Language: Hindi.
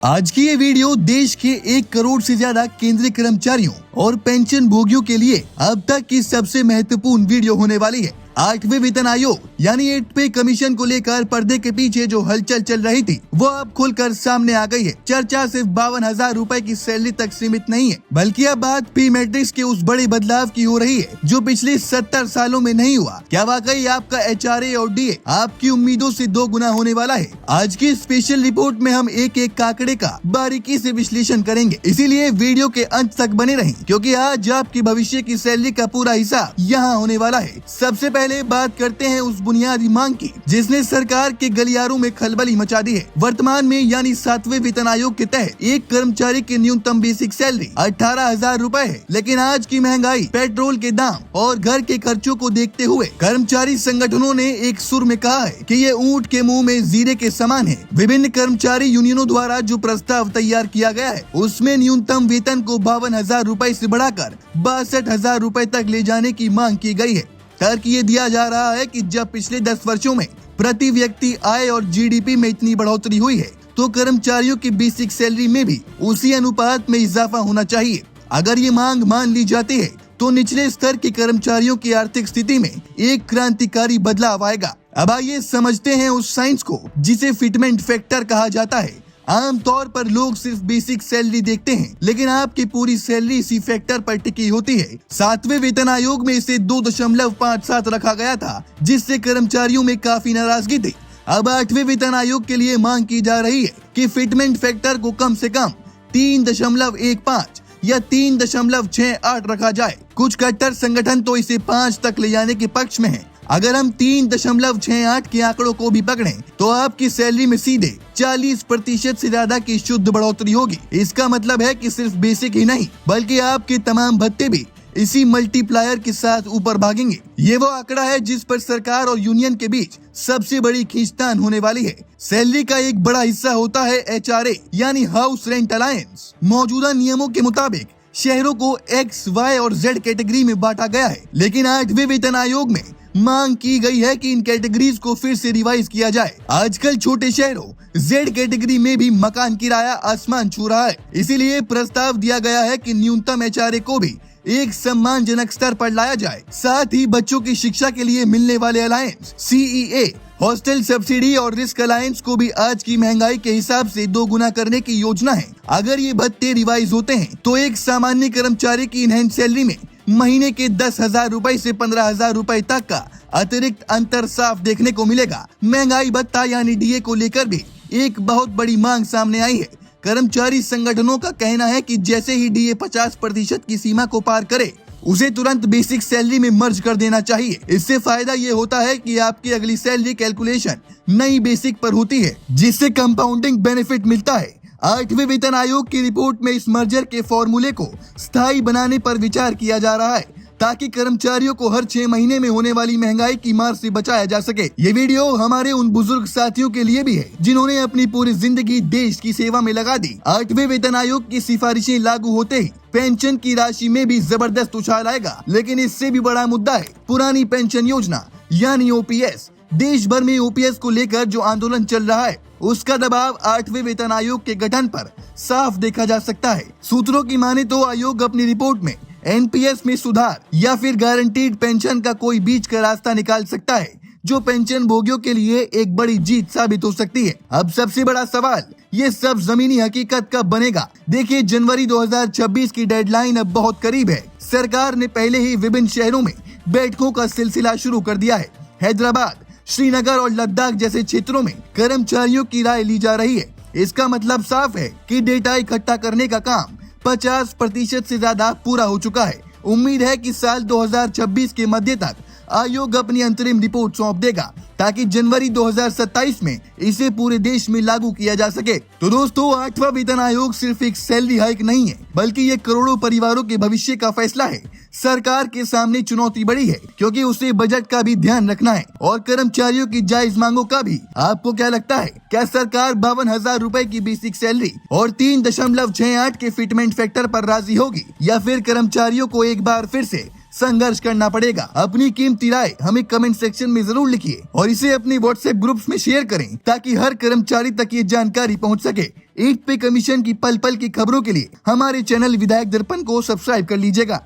आज की ये वीडियो देश के 1 करोड़ से ज्यादा केंद्रीय कर्मचारियों और पेंशन भोगियों के लिए अब तक की सबसे महत्वपूर्ण वीडियो होने वाली है। 8वें वेतन आयोग यानी 8 पे कमीशन को लेकर पर्दे के पीछे जो हलचल चल रही थी वो अब खुलकर सामने आ गई है। चर्चा सिर्फ 52,000 रूपए की सैलरी तक सीमित नहीं है, बल्कि अब बात पे मैट्रिक्स के उस बड़े बदलाव की हो रही है जो पिछले 70 सालों में नहीं हुआ। क्या वाकई आपका HRA और DA आपकी उम्मीदों से 2 गुना होने वाला है? आज की स्पेशल रिपोर्ट में हम एक एक आंकड़े का बारीकी से विश्लेषण करेंगे, इसीलिए वीडियो के अंत तक बने रहें क्योंकि आज आपके भविष्य की सैलरी का पूरा हिसाब यहाँ होने वाला है। सबसे पहले बात करते हैं उस बुनियादी मांग की जिसने सरकार के गलियारों में खलबली मचा दी है। वर्तमान में यानी 7वें वेतन आयोग के तहत एक कर्मचारी की न्यूनतम बेसिक सैलरी 18,000 रूपए है, लेकिन आज की महंगाई, पेट्रोल के दाम और घर के खर्चों को देखते हुए कर्मचारी संगठनों ने एक सुर में कहा है कि ये ऊंट के मुंह में जीरे के समान है। विभिन्न कर्मचारी यूनियनों द्वारा जो प्रस्ताव तैयार किया गया है उसमें न्यूनतम वेतन को 52,000 रूपए से बढ़ाकर 62,000 रूपए तक ले जाने की मांग की गई है। तर्क ये दिया जा रहा है कि जब पिछले 10 वर्षों में प्रति व्यक्ति आय और GDP में इतनी बढ़ोतरी हुई है तो कर्मचारियों की बेसिक सैलरी में भी उसी अनुपात में इजाफा होना चाहिए। अगर ये मांग मान ली जाती है तो निचले स्तर के कर्मचारियों की आर्थिक स्थिति में एक क्रांतिकारी बदलाव आएगा। अब आइए समझते हैं उस साइंस को जिसे फिटमेंट फैक्टर कहा जाता है। आमतौर पर लोग सिर्फ बेसिक सैलरी देखते हैं, लेकिन आपकी पूरी सैलरी इसी फैक्टर पर टिकी होती है। 7वें वेतन आयोग में इसे 2.57 रखा गया था, जिससे कर्मचारियों में काफी नाराजगी थी। अब 8वें वेतन आयोग के लिए मांग की जा रही है कि फिटमेंट फैक्टर को कम से कम 3.15 या 3.68 रखा जाए। कुछ कट्टर संगठन तो इसे 5 तक ले जाने के पक्ष में है। अगर हम 3.68 के आंकड़ों को भी पकड़ें तो आपकी सैलरी में सीधे 40% से ज्यादा की शुद्ध बढ़ोतरी होगी। इसका मतलब है कि सिर्फ बेसिक ही नहीं बल्कि आपके तमाम भत्ते भी इसी मल्टीप्लायर के साथ ऊपर भागेंगे। ये वो आंकड़ा है जिस पर सरकार और यूनियन के बीच सबसे बड़ी खींचतान होने वाली है। सैलरी का एक बड़ा हिस्सा होता है HRA यानी हाउस रेंट अलायंस। मौजूदा नियमों के मुताबिक शहरों को X, Y और Z कैटेगरी में बांटा गया है, लेकिन 8वें वेतन आयोग में मांग की गई है कि इन कैटेगरीज को फिर से रिवाइज किया जाए। आजकल छोटे शहरों Z कैटेगरी में भी मकान किराया आसमान छू रहा है, इसीलिए प्रस्ताव दिया गया है कि न्यूनतम HRA को भी एक सम्मानजनक स्तर पर लाया जाए। साथ ही बच्चों की शिक्षा के लिए मिलने वाले अलायंस CEA, हॉस्टल सब्सिडी और रिस्क अलायंस को भी आज की महंगाई के हिसाब से 2 गुना करने की योजना है। अगर ये भत्ते रिवाइज होते हैं तो एक सामान्य कर्मचारी की इनहैंस सैलरी में महीने के 10,000 रूपए से 15,000 रूपए तक का अतिरिक्त अंतर साफ देखने को मिलेगा। महंगाई भत्ता यानी DA को लेकर भी एक बहुत बड़ी मांग सामने आई है। कर्मचारी संगठनों का कहना है कि जैसे ही DA 50% की सीमा को पार करे उसे तुरंत बेसिक सैलरी में मर्ज कर देना चाहिए। इससे फायदा ये होता है कि आपकी अगली सैलरी कैलकुलेशन नई बेसिक पर होती है, जिससे कंपाउंडिंग बेनिफिट मिलता है। 8वें वेतन आयोग की रिपोर्ट में इस मर्जर के फॉर्मूले को स्थायी बनाने पर विचार किया जा रहा है ताकि कर्मचारियों को हर 6 महीने में होने वाली महंगाई की मार से बचाया जा सके। ये वीडियो हमारे उन बुजुर्ग साथियों के लिए भी है जिन्होंने अपनी पूरी जिंदगी देश की सेवा में लगा दी। 8वें वेतन आयोग की सिफारिशें लागू होते ही पेंशन की राशि में भी जबरदस्त उछाल आएगा, लेकिन इससे भी बड़ा मुद्दा है पुरानी पेंशन योजना यानी OPS। देश भर में OPS को लेकर जो आंदोलन चल रहा है उसका दबाव 8वें वेतन आयोग के गठन पर साफ देखा जा सकता है। सूत्रों की माने तो आयोग अपनी रिपोर्ट में NPS में सुधार या फिर गारंटीड पेंशन का कोई बीच का रास्ता निकाल सकता है, जो पेंशन भोगियों के लिए एक बड़ी जीत साबित हो सकती है। अब सबसे बड़ा सवाल, ये सब जमीनी हकीकत कब बनेगा? देखिए, जनवरी 2026 की डेडलाइन अब बहुत करीब है। सरकार ने पहले ही विभिन्न शहरों में बैठकों का सिलसिला शुरू कर दिया है। हैदराबाद, श्रीनगर और लद्दाख जैसे क्षेत्रों में कर्मचारियों की राय ली जा रही है। इसका मतलब साफ है कि डेटा इकट्ठा करने का काम 50% से ज्यादा पूरा हो चुका है। उम्मीद है कि साल 2026 के मध्य तक आयोग अपनी अंतरिम रिपोर्ट सौंप देगा ताकि जनवरी 2027 में इसे पूरे देश में लागू किया जा सके। तो दोस्तों, 8वां वेतन आयोग सिर्फ एक सैलरी हाइक नहीं है बल्कि ये करोड़ों परिवारों के भविष्य का फैसला है। सरकार के सामने चुनौती बड़ी है क्योंकि उसे बजट का भी ध्यान रखना है और कर्मचारियों की जायज मांगों का भी। आपको क्या लगता है, क्या सरकार 52,000 रूपए की बेसिक सैलरी और 3.68 के फिटमेंट फैक्टर पर राजी होगी या फिर कर्मचारियों को एक बार फिर से संघर्ष करना पड़ेगा? अपनी कीमती राय हमें कमेंट सेक्शन में जरूर लिखिए और इसे अपने व्हाट्सएप ग्रुप्स में शेयर करें ताकि हर कर्मचारी तक ये जानकारी पहुंच सके। 8 पे कमीशन की पल पल की खबरों के लिए हमारे चैनल विधायक दर्पण को सब्सक्राइब कर लीजिएगा।